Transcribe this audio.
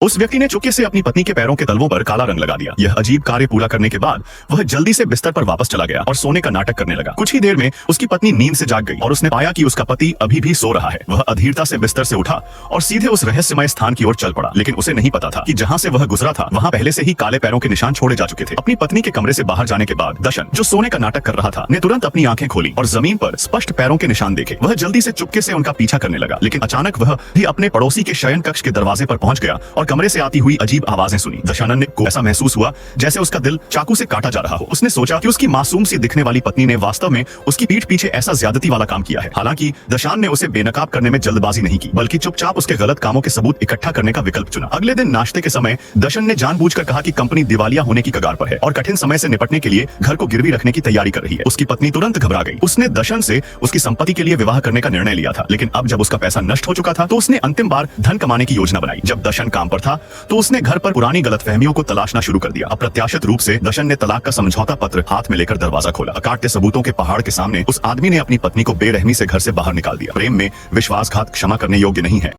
उस व्यक्ति ने चुपके से अपनी पत्नी के पैरों के तलवों पर काला रंग लगा दिया। यह अजीब कार्य पूरा करने के बाद वह जल्दी से बिस्तर पर वापस चला गया और सोने का नाटक करने लगा। कुछ ही देर में उसकी पत्नी नींद से जाग गई और उसने पाया कि उसका पति अभी भी सो रहा है। वह अधीरता से बिस्तर से उठा और सीधे उस रहस्यमय स्थान की ओर चल पड़ा, लेकिन उसे नहीं पता था कि जहाँ से वह गुजरा था वहाँ पहले से ही काले पैरों के निशान छोड़े जा चुके थे। अपनी पत्नी के कमरे से बाहर जाने के बाद दशन, जो सोने का नाटक कर रहा था, ने तुरंत अपनी आंखें खोली और जमीन पर स्पष्ट पैरों के निशान देखे। वह जल्दी से चुपके से उनका पीछा करने लगा, लेकिन अचानक वह भी अपने पड़ोसी के शयन कक्ष के दरवाजे पर पहुंच गया और कमरे से आती हुई अजीब आवाजें सुनी। दशानन को ऐसा महसूस हुआ जैसे उसका दिल चाकू से काटा जा रहा हो। उसने सोचा कि उसकी मासूम सी दिखने वाली पत्नी ने वास्तव में उसकी पीठ पीछे ऐसा ज्यादती वाला काम किया है। हालांकि दशान ने उसे बेनकाब करने में जल्दबाजी नहीं की, बल्कि चुपचाप उसके गलत कामों के सबूत इकट्ठा करने का विकल्प चुना। अगले दिन नाश्ते के समय दशन ने जानबूझकर कहा कि कंपनी दिवालिया होने की कगार पर है और कठिन समय से निपटने के लिए घर को गिरवी रखने की तैयारी कर रही है। उसकी पत्नी तुरंत घबरा गई। उसने दशन से उसकी संपत्ति के लिए विवाह करने का निर्णय लिया था, लेकिन अब जब उसका पैसा नष्ट हो चुका था तो उसने अंतिम बार धन कमाने की योजना बनाई। जब दशन काम पर था तो उसने घर पर पुरानी गलतफहमियों को तलाशना शुरू कर दिया। अप्रत्याशित रूप से दशन ने तलाक का समझौता पत्र हाथ में लेकर दरवाजा खोला। अकाट्य सबूतों के पहाड़ के सामने उस आदमी ने अपनी पत्नी को बेरहमी से घर से बाहर निकाल दिया। प्रेम में विश्वासघात क्षमा करने योग्य नहीं है।